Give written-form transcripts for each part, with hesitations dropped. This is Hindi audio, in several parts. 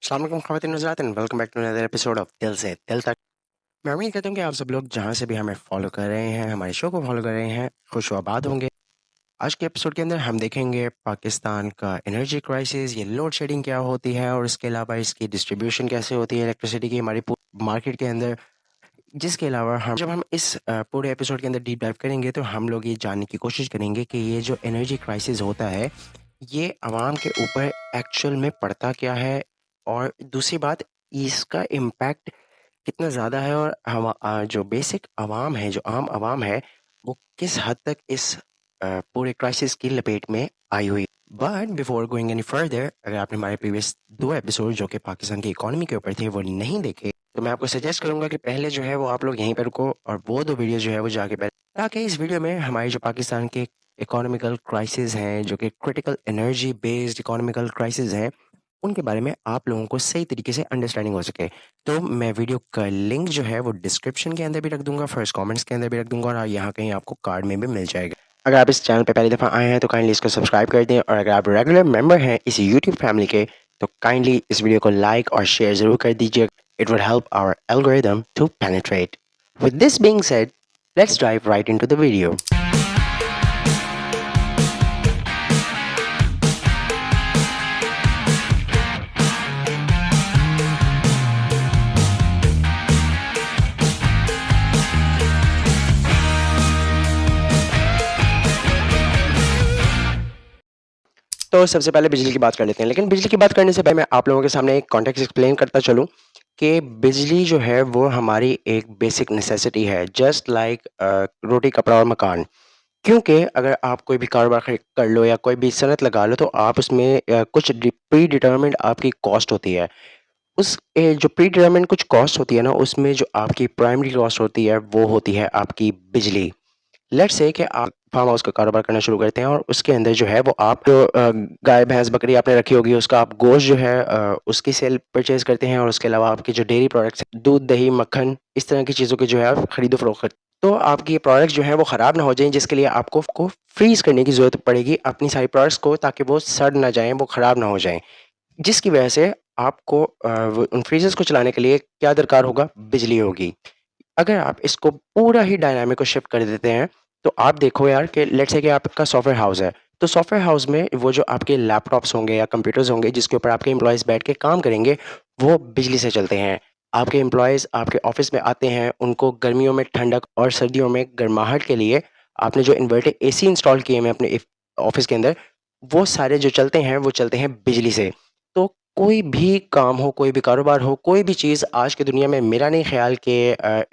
अस्सलाम वालेकुम ख़वातीन हज़रात, welcome back to another episode of Dil Se दिल तक। मैं उम्मीद करता हूँ कि आप सब लोग जहाँ से भी हमें फॉलो कर रहे हैं, हमारे शो को फॉलो कर रहे हैं, खुश व आबाद होंगे। आज के एपिसोड के अंदर हम देखेंगे पाकिस्तान का एनर्जी क्राइसिस, ये लोड शेडिंग क्या होती है और इसके अलावा इसकी डिस्ट्रीब्यूशन कैसे होती है इलेक्ट्रिसिटी की हमारी मार्केट के अंदर। जिसके अलावा हम जब हम इस पूरे एपिसोड के अंदर डीप डाइव करेंगे तो हम लोग ये जानने की कोशिश करेंगे कि ये जो एनर्जी क्राइसिस होता है, ये आवाम के ऊपर एक्चुअल में पड़ता क्या है, और दूसरी बात, इसका इम्पैक्ट कितना ज़्यादा है, और हम जो बेसिक आवाम है, जो आम आवाम है, वो किस हद तक इस पूरे क्राइसिस की लपेट में आई हुई। But before going any further, अगर आपने हमारे प्रीवियस 2 एपिसोड जो कि पाकिस्तान की इकोनॉमी के ऊपर थे वो नहीं देखे, तो मैं आपको सजेस्ट करूँगा कि पहले जो है वो आप लोग यहीं पर रुको और वो 2 वीडियो जो है वो जाके पहले, ताकि इस वीडियो में हमारी जो पाकिस्तान के इकोनॉमिकल क्राइसिस हैं, जो कि critical energy based economical crisis हैं, उनके बारे में आप लोगों को सही तरीके से अंडरस्टैंडिंग हो सके। तो मैं वीडियो का लिंक जो है वो डिस्क्रिप्शन के अंदर भी रख दूँगा, फर्स्ट कमेंट्स के अंदर भी रख दूँगा, और यहाँ कहीं आपको कार्ड में भी मिल जाएगा। अगर आप इस चैनल पे पहली दफ़ा आए हैं तो काइंडली इसको सब्सक्राइब कर दें, और अगर आप रेगुलर मेंबर हैं इस यूट्यूब फैमिली के, तो काइंडली इस वीडियो को लाइक और शेयर ज़रूर कर दीजिए। It would help our algorithm to penetrate. With this being said, let's dive right into the video. तो सबसे पहले बिजली की बात कर लेते हैं, लेकिन बिजली की बात करने से पहले मैं आप लोगों के सामने एक कॉन्टेक्स्ट एक्सप्लेन करता चलूँ कि बिजली जो है वो हमारी एक बेसिक नेसेसिटी है, जस्ट लाइक रोटी, कपड़ा और मकान। क्योंकि अगर आप कोई भी कारोबार कर लो या कोई भी सनत लगा लो, तो आप उसमें कुछ प्री डिटर्मिन्ड आपकी कॉस्ट होती है। उस जो प्री डिटर्मिन्ड कुछ कॉस्ट होती है ना, उसमें जो आपकी प्राइमरी कॉस्ट होती है वो होती है आपकी बिजली। लेट्स से कि आप फार्म हाउस का कारोबार करना शुरू करते हैं, और उसके अंदर जो है वो आप जो गाय भैंस बकरी आपने रखी होगी, उसका आप गोश्त जो है उसकी सेल परचेज करते हैं, और उसके अलावा आपके जो डेयरी प्रोडक्ट्स हैं, दूध दही मक्खन, इस तरह की चीज़ों की जो है आप खरीदो फरोख्त करते हैं। तो आपकी ये प्रोडक्ट्स जो है वो ख़राब ना हो जाएं, जिसके लिए आपको फ्रीज करने की ज़रूरत पड़ेगी अपनी सारी प्रोडक्ट्स को, ताकि वो सड़ ना जाएं, वो ख़राब ना हो जाएं। जिसकी वजह से आपको उन फ्रीजर्स को चलाने के लिए क्या दरकार होगा, बिजली होगी। अगर आप इसको पूरा ही डायनामिक को शिफ्ट कर देते हैं, तो आप देखो यार कि लेट्स से कि आपका सॉफ्टवेयर हाउस है, तो सॉफ्टवेयर हाउस में वो जो आपके लैपटॉप्स होंगे या कंप्यूटर्स होंगे जिसके ऊपर आपके एम्प्लॉयज़ बैठ के काम करेंगे, वो बिजली से चलते हैं। आपके एम्प्लॉयज़ आपके ऑफिस में आते हैं, उनको गर्मियों में ठंडक और सर्दियों में गर्माहट के लिए आपने जो इन्वर्टर एसी इंस्टॉल किए हैं अपने ऑफिस के अंदर, वो सारे जो चलते हैं वो चलते हैं बिजली से। तो कोई भी काम हो, कोई भी कारोबार हो, कोई भी चीज़ आज की दुनिया में, मेरा नहीं ख़्याल कि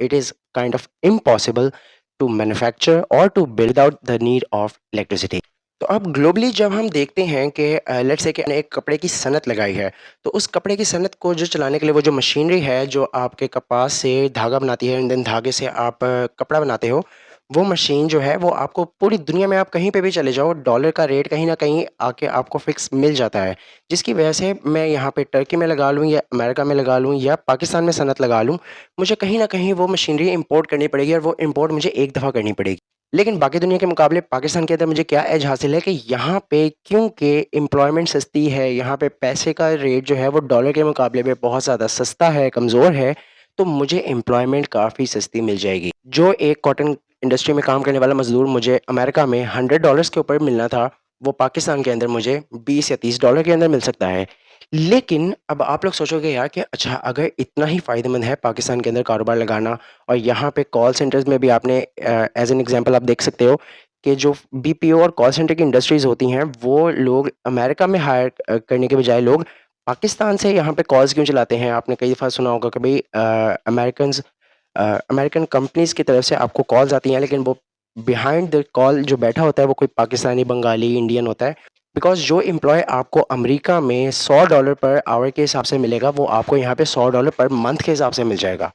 it is kind of impossible to manufacture और to build without the need of electricity. तो अब ग्लोबली जब हम देखते हैं कि लेट्स से कि एक कपड़े की सनत लगाई है, तो उस कपड़े की सनत को जो चलाने के लिए वो जो मशीनरी है, जो आपके कपास से धागा बनाती है, एंड देन धागे से आप कपड़ा बनाते हो, वो मशीन जो है वो आपको पूरी दुनिया में, आप कहीं पे भी चले जाओ, डॉलर का रेट कहीं न कहीं आके आपको फिक्स मिल जाता है। जिसकी वजह से मैं यहाँ पे टर्की में लगा लूँ या अमेरिका में लगा लूँ या पाकिस्तान में सनत लगा लूँ, मुझे कहीं न कहीं वो मशीनरी इम्पोर्ट करनी पड़ेगी, और वो इम्पोर्ट मुझे एक दफ़ा करनी पड़ेगी। लेकिन बाकी दुनिया के मुकाबले पाकिस्तान के अंदर मुझे क्या एज हासिल है कि यहाँ पे क्योंकि एम्प्लॉयमेंट सस्ती है, यहाँ पे पैसे का रेट जो है वो डॉलर के मुकाबले में बहुत ज़्यादा सस्ता है, कमज़ोर है, तो मुझे एम्प्लॉयमेंट काफ़ी सस्ती मिल जाएगी। जो एक कॉटन इंडस्ट्री में काम करने वाला मज़दूर मुझे अमेरिका में $100 के ऊपर मिलना था, वो पाकिस्तान के अंदर मुझे 20 या $30 के अंदर मिल सकता है। लेकिन अब आप लोग सोचोगे यार कि अच्छा, अगर इतना ही फ़ायदेमंद है पाकिस्तान के अंदर कारोबार लगाना, और यहाँ पे कॉल सेंटर्स में भी आपने एज़ एन एग्ज़ाम्पल आप देख सकते हो कि जो बीपीओ और कॉल सेंटर की इंडस्ट्रीज़ होती हैं, वो लोग अमेरिका में हायर करने के बजाय लोग पाकिस्तान से यहाँ पे कॉल्स क्यों चलाते हैं? आपने कई दफ़ा सुना होगा कि भई अमेरिकन कंपनीज़ की तरफ से आपको कॉल्स आती हैं, लेकिन वो बिहाइंड द कॉल जो बैठा होता है वो कोई पाकिस्तानी, बंगाली, इंडियन होता है। बिकॉज़ जो एम्प्लॉयी आपको अमेरिका में $100 पर आवर के हिसाब से मिलेगा, वो आपको यहाँ पे $100 पर मंथ के हिसाब से मिल जाएगा।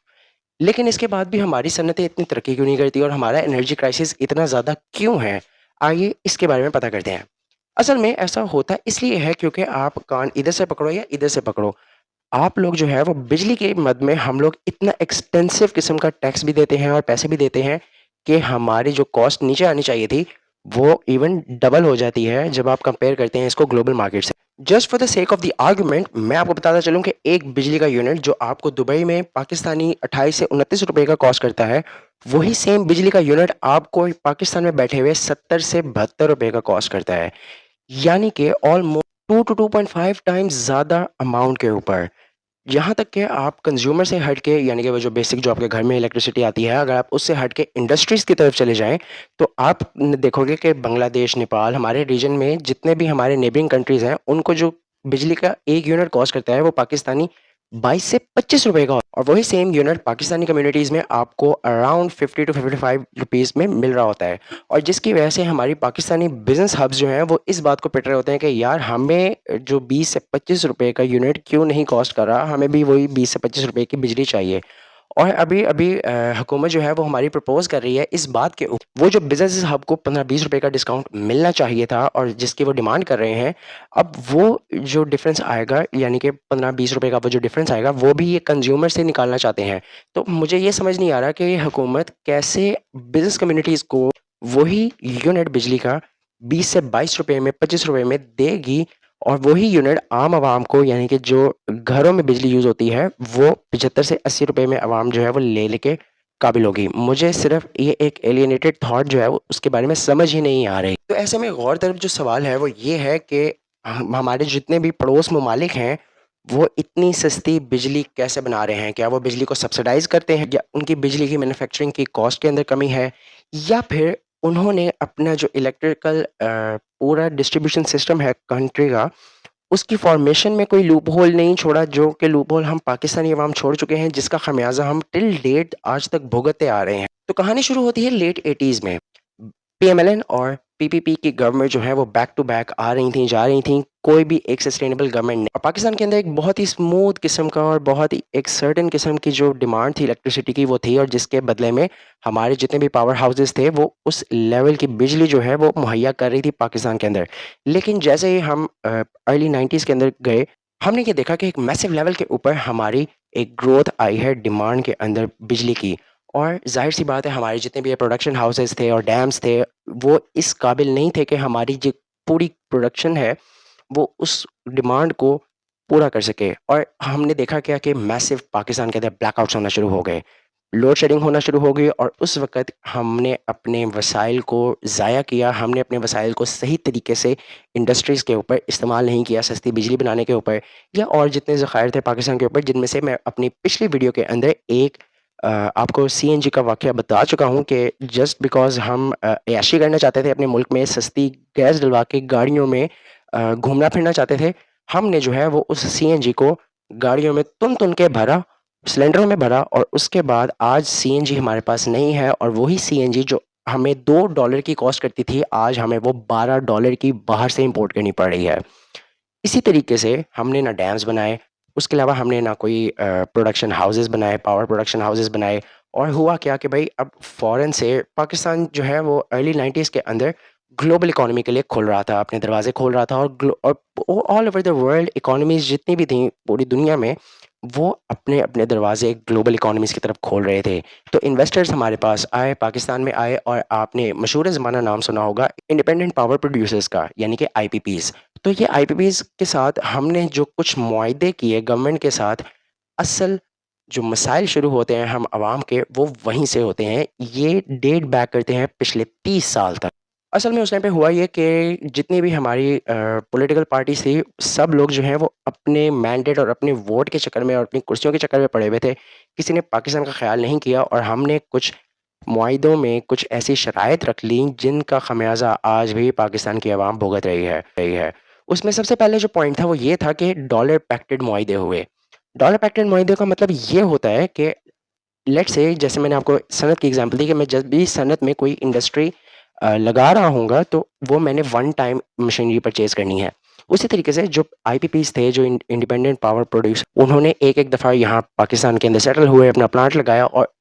लेकिन इसके बाद भी हमारी सनतें इतनी तरक्की क्यों नहीं करती, और हमारा एनर्जी क्राइसिस इतना ज़्यादा क्यों है? आइए इसके बारे में पता करते हैं। असल में ऐसा होता इसलिए है क्योंकि आप कान इधर से पकड़ो या इधर से पकड़ो, आप लोग जो है वो बिजली के मद में हम लोग इतना एक्सपेंसिव किस्म का टैक्स भी देते हैं और पैसे भी देते हैं कि हमारी जो कॉस्ट नीचे आनी चाहिए थी, वो इवन डबल हो जाती है जब आप कंपेयर करते हैं इसको ग्लोबल मार्केट से। Just for the sake of the argument मैं आपको बताता चलूँ कि एक बिजली का यूनिट जो आपको दुबई में पाकिस्तानी 28 से 29 रुपए का कॉस्ट करता है, वही सेम बिजली का यूनिट आपको पाकिस्तान में बैठे हुए 70 से 72 रुपए का कॉस्ट करता है। यानी कि ऑलमोस्ट 2 टू 2.5 टाइम्स ज़्यादा अमाउंट के ऊपर। यहाँ तक कि आप कंज्यूमर से हट के यानी कि वो जो बेसिक जो आपके घर में इलेक्ट्रिसिटी आती है, अगर आप उससे हट के इंडस्ट्रीज़ की तरफ चले जाएँ, तो आप देखोगे कि बांग्लादेश, नेपाल हमारे रीजन में जितने भी हमारे नेबरिंग कंट्रीज़ हैं, उनको जो बिजली का 1 यूनिट कॉस्ट करता है, वो पाकिस्तानी 22 से 25 रुपए का और वही सेम यूनिट पाकिस्तानी कम्युनिटीज़ में आपको अराउंड 50 टू 55 रुपीज़ में मिल रहा होता है। और जिसकी वजह से हमारी पाकिस्तानी बिज़नेस हब्स जो हैं वो इस बात को पिट रहे होते हैं कि यार हमें जो 20 से 25 रुपए का यूनिट क्यों नहीं कॉस्ट कर रहा, हमें भी वही 20 से 25 रुपए की बिजली चाहिए। और अभी-अभी हुकूमत जो है वो हमारी प्रपोज़ कर रही है इस बात के वो जो बिज़नेस हब को 15-20 रुपए का डिस्काउंट मिलना चाहिए था और जिसकी वो डिमांड कर रहे हैं, अब वो जो डिफ़रेंस आएगा यानी कि 15-20 रुपए का वो जो डिफ़रेंस आएगा, वो भी ये कंज़्यूमर से निकालना चाहते हैं। तो मुझे ये समझ नहीं आ रहा कि ये हुकूमत कैसे बिज़नेस कम्युनिटीज़ को वही यूनिट बिजली का 20 से 22 रुपए में, 25 रुपए में देगी और वही यूनिट आम आवाम को यानी कि जो घरों में बिजली यूज़ होती है, वो 75 से 80 रुपए में आवाम जो है वो ले लेके काबिल होगी। मुझे सिर्फ़ ये एक एलियनेटेड थॉट जो है वो उसके बारे में समझ ही नहीं आ रही। तो ऐसे में गौर तलब जो सवाल है वो ये है कि हमारे जितने भी पड़ोस ममालिक हैं, वो इतनी सस्ती बिजली कैसे बना रहे हैं? क्या वो बिजली को सब्सिडाइज़ करते हैं या उनकी बिजली की मैन्युफैक्चरिंग की कॉस्ट के अंदर कमी है? या फिर उन्होंने अपना जो इलेक्ट्रिकल पूरा डिस्ट्रीब्यूशन सिस्टम है कंट्री का, उसकी फ़ॉर्मेशन में कोई लूप होल नहीं छोड़ा जो कि लूप होल हम पाकिस्तानी अवाम छोड़ चुके हैं, जिसका ख़मियाज़ा हम टिल डेट आज तक भुगतते आ रहे हैं। तो कहानी शुरू होती है लेट 80s में। पीएमएलएन और पीपीपी की गवर्नमेंट जो है वो बैक टू बैक आ रही थी, जा रही थी। कोई भी एक सस्टेनेबल गवर्नमेंट नहीं और पाकिस्तान के अंदर एक बहुत ही स्मूथ किस्म का और बहुत ही एक सर्टेन किस्म की जो डिमांड थी इलेक्ट्रिसिटी की वो थी और जिसके बदले में हमारे जितने भी पावर हाउसेस थे वो उस लेवल की बिजली जो है वो मुहैया कर रही थी पाकिस्तान के अंदर। लेकिन जैसे ही हम अर्ली 90s के अंदर गए, हमने ये देखा कि एक मैसिव लेवल के ऊपर हमारी एक ग्रोथ आई है डिमांड के अंदर बिजली की। और ज़ाहिर-सी बात है हमारे जितने भी ये प्रोडक्शन हाउसेस थे और डैम्स थे, वो इस काबिल नहीं थे कि हमारी जो पूरी प्रोडक्शन है, वो उस डिमांड को पूरा कर सके। और हमने देखा क्या कि मैसिव पाकिस्तान के अंदर ब्लैकआउट्स होना शुरू हो गए, लोड शेडिंग होना शुरू हो गई और उस वक़्त हमने अपने वसाइल को ज़ाया किया, हमने अपने वसाइल को सही तरीके से इंडस्ट्रीज़ के ऊपर इस्तेमाल नहीं किया, सस्ती बिजली बनाने के ऊपर या और जितने ज़खायर थे पाकिस्तान के ऊपर, जिनमें से मैं अपनी पिछली वीडियो के अंदर एक आपको सीएनजी का वाक़या बता चुका हूँ कि जस्ट बिकॉज़ हम ऐशी करना चाहते थे अपने मुल्क में सस्ती गैस डलवा के गाड़ियों में घूमना-फिरना चाहते थे। हमने जो है वो उस सीएनजी को गाड़ियों में तुन-तुन के भरा, सिलेंडरों में भरा और उसके बाद आज सीएनजी हमारे पास नहीं है और वही सीएनजी जो हमें $2 की कॉस्ट करती थी, आज हमें वो $12 की बाहर से इम्पोर्ट करनी पड़ रही है। इसी तरीके से हमने ना डैम्स बनाए, उसके अलावा हमने ना कोई प्रोडक्शन हाउसेस बनाए, पावर प्रोडक्शन हाउसेस बनाए और हुआ क्या कि भई अब फ़ॉरेन से पाकिस्तान जो है वो अर्ली 90s के अंदर ग्लोबल इकोनॉमी के लिए खुल रहा था, अपने दरवाज़े खोल रहा था और all over the world economies जितनी भी थी पूरी दुनिया में, वो अपने-अपने दरवाज़े ग्लोबल इकोनॉमीज़ की तरफ खोल रहे थे। तो इन्वेस्टर्स हमारे पास आए, पाकिस्तान में आए और आपने मशहूर-ए-ज़माना नाम सुना होगा इंडिपेंडेंट पावर प्रोड्यूसर्स का, यानी कि आईपीपीज़। तो ये आईपीपीज़ के साथ हमने जो कुछ मुआहदे किए गवर्नमेंट के साथ, असल जो मसाइल शुरू होते हैं हम अवाम के, वो वहीं से होते हैं। ये डेट बैक करते हैं पिछले 30 साल तक। असल में उस टाइम पे हुआ ये कि जितनी भी हमारी पॉलिटिकल पार्टीज़ थी, सब लोग जो हैं वो अपने मैंडेट और अपने वोट के चक्कर में और अपनी कुर्सियों के चक्कर में पड़े हुए थे। किसी ने पाकिस्तान का ख़्याल नहीं किया और हमने कुछ मुआहिदों में कुछ ऐसी शराइत रख लीं जिनका ख़मियाज़ा आज भी पाकिस्तान की अवाम भुगत रही है। उसमें सबसे पहले जो पॉइंट था वो ये था कि डॉलर पैक्टेड मुआहिदे हुए। डॉलर पैक्टेड मुआहिदे का मतलब ये होता है कि लेट्स से जैसे मैंने आपको सनत की एग्ज़ाम्पल दी कि मैं जब भी सनत में कोई इंडस्ट्री लगा रहा हूँगा तो वो मैंने वन टाइम मशीनरी परचेज़ करनी है। उसी तरीके से जो आईपीपीज़ थे जो इंडिपेंडेंट पावर प्रोड्यूसर उन्होंने एक-एक दफ़ा यहाँ पाकिस्तान के अंदर सेटल हुए, अपना प्लांट लगाया और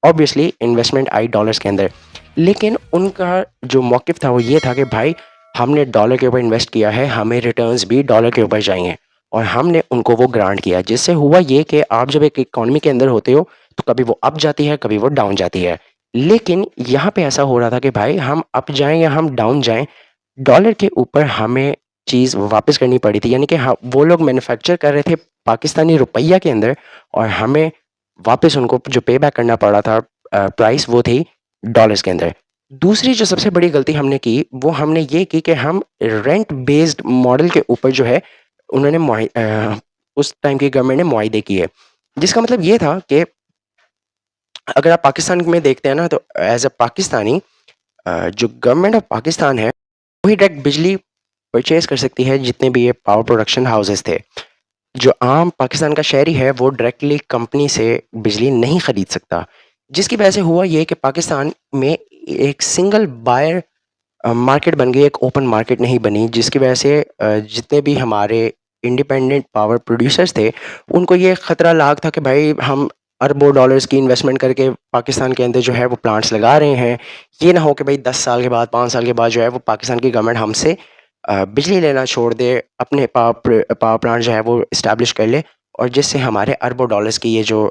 ऑब्वियसली इन्वेस्टमेंट आई डॉलर्स के अंदर। लेकिन उनका जो मौक़िफ़ था वो ये था कि भाई हमने डॉलर के ऊपर इन्वेस्ट किया है, हमें रिटर्न्स भी डॉलर के ऊपर चाहिए और हमने उनको वो ग्रांट किया। जिससे हुआ ये कि आप जब एक इकोनॉमी के अंदर होते हो तो कभी वो अप जाती है, कभी वो डाउन जाती है। लेकिन यहाँ पे ऐसा हो रहा था कि भाई हम अप जाएँ या हम डाउन जाएँ, डॉलर के ऊपर हमें चीज़ वापस करनी पड़ी थी, यानी कि वो लोग मैन्युफैक्चर कर रहे थे पाकिस्तानी रुपया के अंदर और हमें वापस उनको जो पे बैक करना पड़ा था प्राइस वो थी डॉलर्स के अंदर। दूसरी जो सबसे बड़ी गलती हमने की वो हमने ये की कि हम रेंट बेस्ड मॉडल के ऊपर जो है उन्होंने उस टाइम की गवर्नमेंट ने मुआहदे किए। जिसका मतलब ये था कि अगर आप पाकिस्तान में देखते हैं ना तो एज़ अ पाकिस्तानी जो गवर्नमेंट ऑफ पाकिस्तान है वही डायरेक्ट बिजली परचेज़ कर सकती है जितने भी ये पावर प्रोडक्शन हाउसेज़ थे। जो आम पाकिस्तान का शहरी है वो डायरेक्टली कंपनी से बिजली नहीं खरीद सकता। जिसकी वजह से हुआ ये कि पाकिस्तान में एक सिंगल बायर मार्केट बन गई, एक ओपन मार्केट नहीं बनी, जिसकी वजह से जितने भी हमारे इंडिपेंडेंट पावर प्रोड्यूसर्स थे, उनको ये खतरा लाग था कि भाई हम अरबों डॉलर्स की इन्वेस्टमेंट करके पाकिस्तान के अंदर जो है वो प्लांट्स लगा रहे हैं। ये ना हो कि भाई 10 साल के बाद, 5 साल के बाद जो है वो पाकिस्तान की गवर्नमेंट हमसे बिजली लेना छोड़ दे, अपने पावर प्लांट जो है वो इस्टेब्लिश कर ले और जिससे हमारे अरबों डॉलर्स की ये जो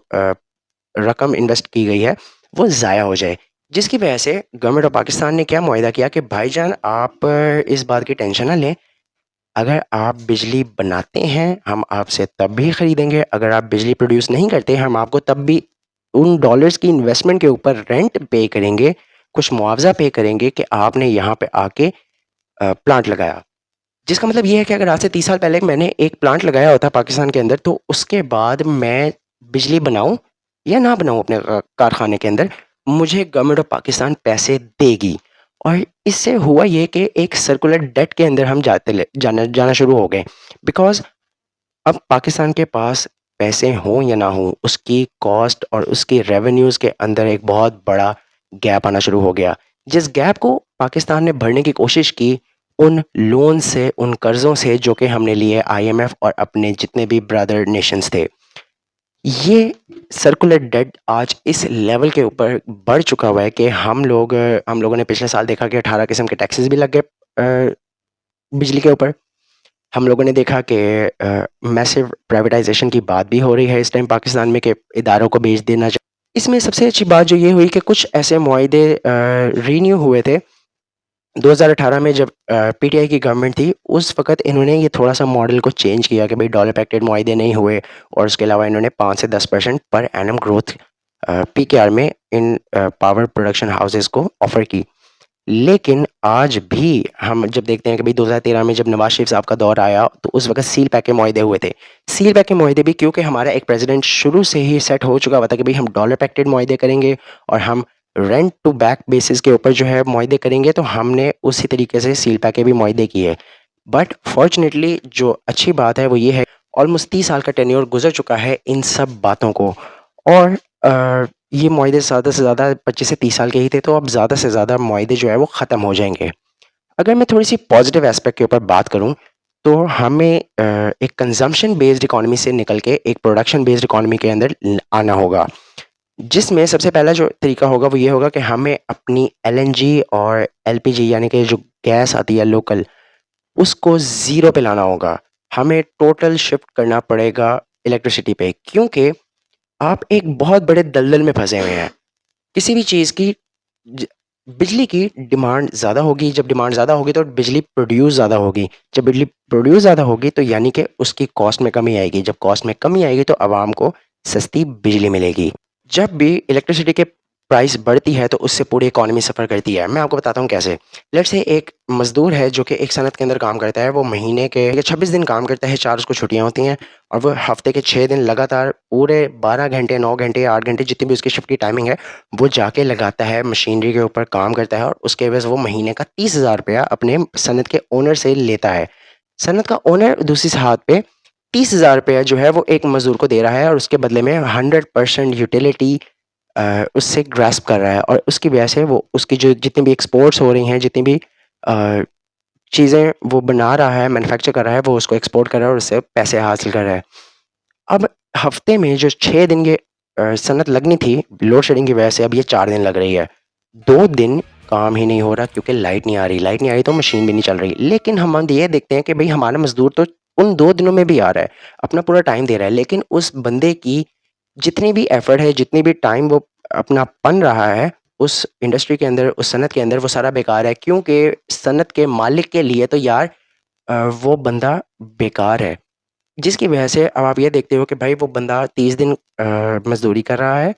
रकम इन्वेस्ट की गई है, वो ज़ाया हो जाए। जिसकी वजह से गवर्नमेंट ऑफ पाकिस्तान ने क्या मुआहिदा किया कि भाईजान आप इस बात की टेंशन ना लें, अगर आप बिजली बनाते हैं, हम आपसे तब भी खरीदेंगे, अगर आप बिजली प्रोड्यूस नहीं करते, हम आपको तब भी उन डॉलर्स की इन्वेस्टमेंट के ऊपर रेंट पे करेंगे, कुछ मुआवज़ा पे करेंगे कि आपने यहाँ पे आके प्लांट लगाया। जिसका मतलब ये है कि अगर आज से 30 साल पहले मैंने एक प्लांट लगाया होता पाकिस्तान के अंदर, तो उसके बाद मैं बिजली बनाऊँ या ना बनाऊँ अपने कारखाने के अंदर, मुझे गवर्नमेंट ऑफ पाकिस्तान पैसे देगी। और इससे हुआ ये कि एक सर्कुलर डेट के अंदर हम जाना जाना शुरू हो गए। बिकॉज़ अब पाकिस्तान के पास पैसे हों या ना हों, उसकी कॉस्ट और उसकी रेवेन्यूज़ के अंदर एक बहुत बड़ा गैप आना शुरू हो गया। जिस गैप को पाकिस्तान ने भरने की कोशिश की, उन लोन से, उन कर्ज़ों से जो कि हमने लिए आईएमएफ और अपने जितने भी ब्रदर नेशंस थे। ये सर्कुलर डेट आज इस लेवल के ऊपर बढ़ चुका हुआ है कि हम लोगों ने पिछले साल देखा कि 18 किस्म के टैक्सेस भी लग गए बिजली के ऊपर। हम लोगों ने देखा कि मैसिव प्राइवेटाइज़ेशन की बात भी हो रही है इस टाइम पाकिस्तान में कि इदारों को बेच देना चाहिए। इसमें सबसे अच्छी बात जो ये हुई कि कुछ ऐसे मुआहदे रिन्यू हुए थे 2018 में जब पीटीआई की गवर्नमेंट थी, उस वक़्त इन्होंने ये थोड़ा-सा मॉडल को चेंज किया कि भई डॉलर बैक्टेड मुआहदे नहीं हुए और उसके अलावा इन्होंने 5 से 10% पर एनम ग्रोथ पीकेआर में इन पावर प्रोडक्शन हाउसेज़ को ऑफ़र की। लेकिन आज भी हम जब देखते हैं कि भई 2013 में जब नवाज़ शरीफ साहब का दौर आया, तो उस वक़्त सील पैक के मुआहदे हुए थे। सील पैक के मुआहदे भी क्योंकि हमारा एक प्रेज़िडेंट शुरू से ही सेट हो चुका हुआ था कि भई हम डॉलर पैक्टेड मुआहदे करेंगे और हम रेंट टू बैक बेसिस के ऊपर जो है मुआहदे करेंगे, तो हमने उसी तरीके से सील पैक के भी मुआहदे किए। बट फ़ॉर्च्युनेटली जो अच्छी बात है वो ये है, ऑलमोस्ट 30 साल का टेन्योर गुज़र चुका है इन सब बातों को और ये मुआहदे ज़्यादा से ज़्यादा 25 से 30 साल के ही थे, तो अब ज़्यादा से ज़्यादा मुआहदे जो है वो ख़त्म हो जाएँगे। अगर मैं थोड़ी-सी पॉज़िटिव एस्पेक्ट के ऊपर बात करूँ, तो हमें एक कंज़म्पशन बेस्ड इकोनॉमी से निकल के एक प्रोडक्शन बेस्ड इकोनॉमी के अंदर आना होगा। जिसमें सबसे पहला जो तरीका होगा वो ये होगा कि हमें अपनी एलएनजी और एलपीजी यानी कि जो गैस आती है लोकल, उसको ज़ीरो पे लाना होगा। हमें टोटल शिफ्ट करना पड़ेगा इलेक्ट्रिसिटी पे क्योंकि आप एक बहुत बड़े दलदल में फँसे हुए हैं। किसी भी चीज़ की ज बिजली की डिमांड ज़्यादा होगी, जब डिमांड ज़्यादा होगी तो बिजली प्रोड्यूस ज़्यादा होगी। जब बिजली प्रोड्यूस ज़्यादा होगी तो यानी कि उसकी कॉस्ट में कमी आएगी। जब कॉस्ट में कमी आएगी तो आवाम को सस्ती बिजली मिलेगी। जब भी इलेक्ट्रिसिटी के प्राइस बढ़ती है तो उससे पूरी इकोनॉमी सफ़र करती है। मैं आपको बताता हूँ कैसे। लेट्स से एक मज़दूर है जो कि एक सनत के अंदर काम करता है। वो महीने के 26 दिन काम करता है, 4 उसको छुट्टियाँ होती हैं और वो हफ़्ते के 6 दिन लगातार पूरे 12 घंटे, 9 घंटे, 8 घंटे जितनी भी उसकी शिफ्ट की टाइमिंग है, वो जाके लगाता है, मशीनरी के ऊपर काम करता है और उसके एवज़ वो महीने का 30,000 रुपया अपने सनत के ओनर से लेता है। सनत का ओनर दूसरी हाथ पे 30,000 रुपया जो है वो एक मज़दूर को दे रहा है और उसके बदले में 100% यूटिलिटी उससे ग्रास्प कर रहा है और उसकी वजह से वो उसकी जो जितनी भी एक्सपोर्ट्स हो रही हैं, जितनी भी अ, चीज़ें वो बना रहा है, मैन्युफैक्चर कर रहा है, वो उसको एक्सपोर्ट कर रहा है और उससे पैसे हासिल कर रहा है। अब हफ़्ते में जो 6 दिन ये सनत लगनी थी, लोड शेडिंग की वजह से अब ये 4 दिन लग रही है। 2 दिन काम ही नहीं हो रहा क्योंकि लाइट नहीं आ रही, लाइट नहीं आ रही तो मशीन भी नहीं चल रही। लेकिन हम ये देखते हैं कि भई हमारा मज़दूर तो उन 2 दिनों में भी आ रहा है, अपना पूरा टाइम दे रहा है, लेकिन उस बंदे की जितनी भी एफ़र्ट है, जितनी भी टाइम वो अपना पन रहा है, उस इंडस्ट्री के अंदर, उस सनत के अंदर वो सारा बेकार है क्योंकि सनत के मालिक के लिए तो यार वो बंदा बेकार है। जिसकी वजह से अब आप ये देखते हो कि भाई वो बंदा 30 दिन मज़दूरी कर रहा है,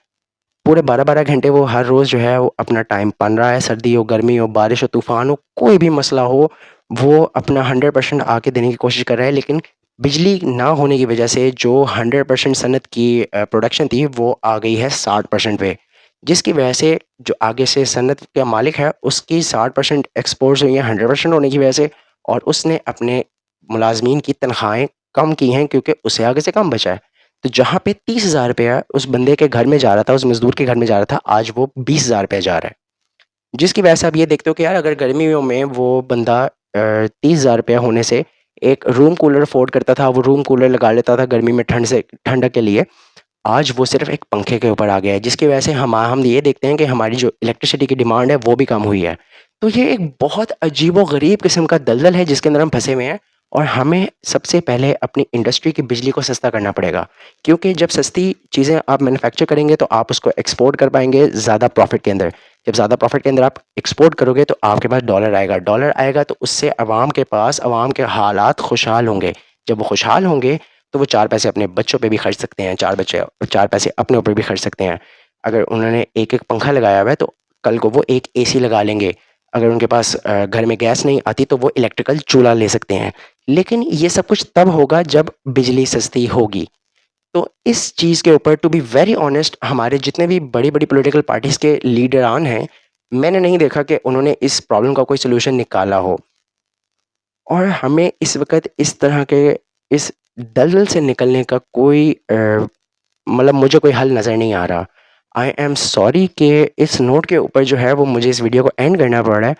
पूरे 12-12 घंटे वो हर रोज़ जो है वो अपना टाइम पन रहा है, सर्दी हो, गर्मी हो, बारिश हो, तूफ़ान हो, कोई भी मसला हो, वो अपना 100% आके देने की कोशिश कर रहा है। लेकिन बिजली ना होने की वजह से जो 100% सनत की प्रोडक्शन थी, वो आ गई है 60% पे। जिसकी वजह से जो आगे से सनत का मालिक है, उसकी 60% एक्सपोर्ट्स हुई हैं 100% होने की वजह से, और उसने अपने मुलाज़मीन की तनख़्वाहें कम की हैं क्योंकि उसे आगे से कम बचा है। तो जहाँ पे 30,000 रुपया उस बंदे के घर में जा रहा था, उस मज़दूर के घर में जा रहा था, आज वो 20,000 रुपया जा रहा है। जिसकी वजह से आप ये देखते हो कि यार अगर गर्मियों में वो बंदा 30,000 रुपया होने से एक रूम कूलर अफ़ोर्ड करता था, वो रूम कूलर लगा लेता था गर्मी में ठंडक के लिए, आज वो सिर्फ़ एक पंखे के ऊपर आ गया है। जिसकी वजह से हम ये देखते हैं कि हमारी जो इलेक्ट्रिसिटी की डिमांड है, वो भी कम हुई है। तो ये एक बहुत अजीबो-गरीब किस्म का दलदल है जिसके अंदर हम फँसे हुए हैं, और हमें सबसे पहले अपनी इंडस्ट्री की बिजली को सस्ता करना पड़ेगा। क्योंकि जब सस्ती चीज़ें आप मैन्युफैक्चर करेंगे तो आप उसको एक्सपोर्ट कर पाएँगे ज़्यादा प्रॉफ़िट के अंदर। जब ज़्यादा प्रॉफ़िट के अंदर आप एक्सपोर्ट करोगे तो आपके पास डॉलर आएगा तो उससे अवाम के हालात खुशहाल होंगे। जब वो खुशहाल होंगे तो वो 4 पैसे अपने बच्चों पे भी खर्च सकते हैं, 4 पैसे अपने ऊपर भी खर्च सकते हैं। अगर उन्होंने एक-एक पंखा लगाया हुआ है तो कल को वो एक एसी लगा लेंगे। अगर उनके पास घर में गैस नहीं आती तो वो इलेक्ट्रिकल चूल्हा ले सकते हैं। लेकिन ये सब कुछ तब होगा जब बिजली सस्ती होगी। तो इस चीज़ के ऊपर टू बी वेरी ऑनेस्ट हमारे जितने भी बड़ी-बड़ी पॉलिटिकल पार्टीज़ के लीडरान हैं, मैंने नहीं देखा कि उन्होंने इस प्रॉब्लम का कोई सॉल्यूशन निकाला हो। और हमें इस वक़्त इस तरह के इस दलदल से निकलने का कोई मतलब मुझे कोई हल नज़र नहीं आ रहा। आई एम सॉरी कि इस नोट के ऊपर जो है वो मुझे इस वीडियो को एंड करना पड़ रहा है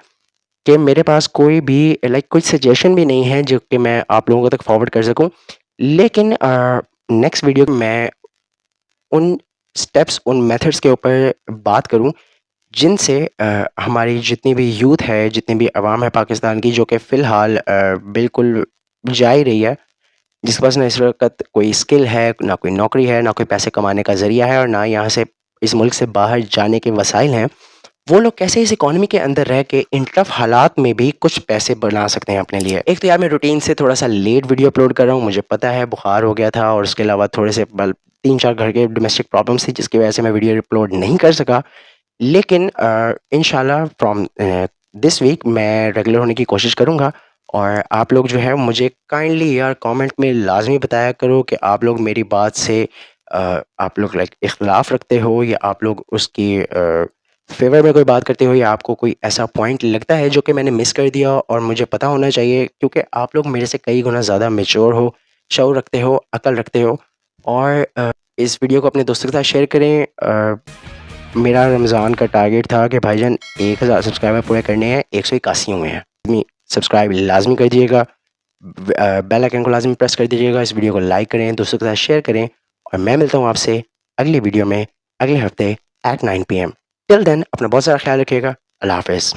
कि मेरे पास कोई भी कोई सजेशन भी नहीं है जो कि मैं आप लोगों तक फॉरवर्ड कर सकूँ। लेकिन नेक्स्ट वीडियो में मैं उन स्टेप्स, उन मेथड्स के ऊपर बात करूँ जिनसे हमारी जितनी भी यूथ है, जितनी भी अवाम है पाकिस्तान की जो कि फ़िलहाल बिल्कुल जा ही रही है, जिसके पास ना इस वक़्त कोई स्किल है, ना कोई नौकरी है, ना कोई पैसे कमाने का ज़रिया है और ना यहाँ से इस मुल्क से बाहर जाने के वसाइल हैं। वो लोग कैसे इस इकॉनमी के अंदर रह के इन टफ़ हालात में भी कुछ पैसे बना सकते हैं अपने लिए। एक तो यार मैं रूटीन से थोड़ा-सा लेट वीडियो अपलोड कर रहा हूँ, मुझे पता है बुखार हो गया था और उसके अलावा थोड़े से 3-4 घर के डोमेस्टिक प्रॉब्लम्स थी जिसकी वजह से मैं वीडियो अपलोड नहीं कर सका। लेकिन इंशाल्लाह फ्रॉम दिस वीक मैं रेगुलर होने की कोशिश करूँगा, और आप लोग जो है मुझे काइंडली यार कमेंट में लाज़मी बताया करो कि आप लोग मेरी बात से आप लोग इख्तिलाफ़ रखते हो या आप लोग उसकी फ़ेवर में कोई बात करते हो या आपको कोई ऐसा पॉइंट लगता है जो कि मैंने मिस कर दिया और मुझे पता होना चाहिए, क्योंकि आप लोग मेरे से कई गुना ज़्यादा मैच्योर हो, शऊर रखते हो, अक्ल रखते हो। और इस वीडियो को अपने दोस्तों के साथ शेयर करें। मेरा रमज़ान का टारगेट था कि भाईजान 1000 सब्सक्राइबर पूरे करने हैं, 181 हुए हैं। सब्सक्राइब लाज़मी कर दीजिएगा, बेल आइकन को लाज़मी प्रेस कर दीजिएगा, इस वीडियो को लाइक करें, दोस्तों के साथ शेयर करें, और मैं मिलता हूँ आपसे अगली वीडियो में अगले हफ्ते एट 9 PM। टिल देन अपना बहुत सारा ख्याल रखिएगा। अल्लाह हाफ़िज़।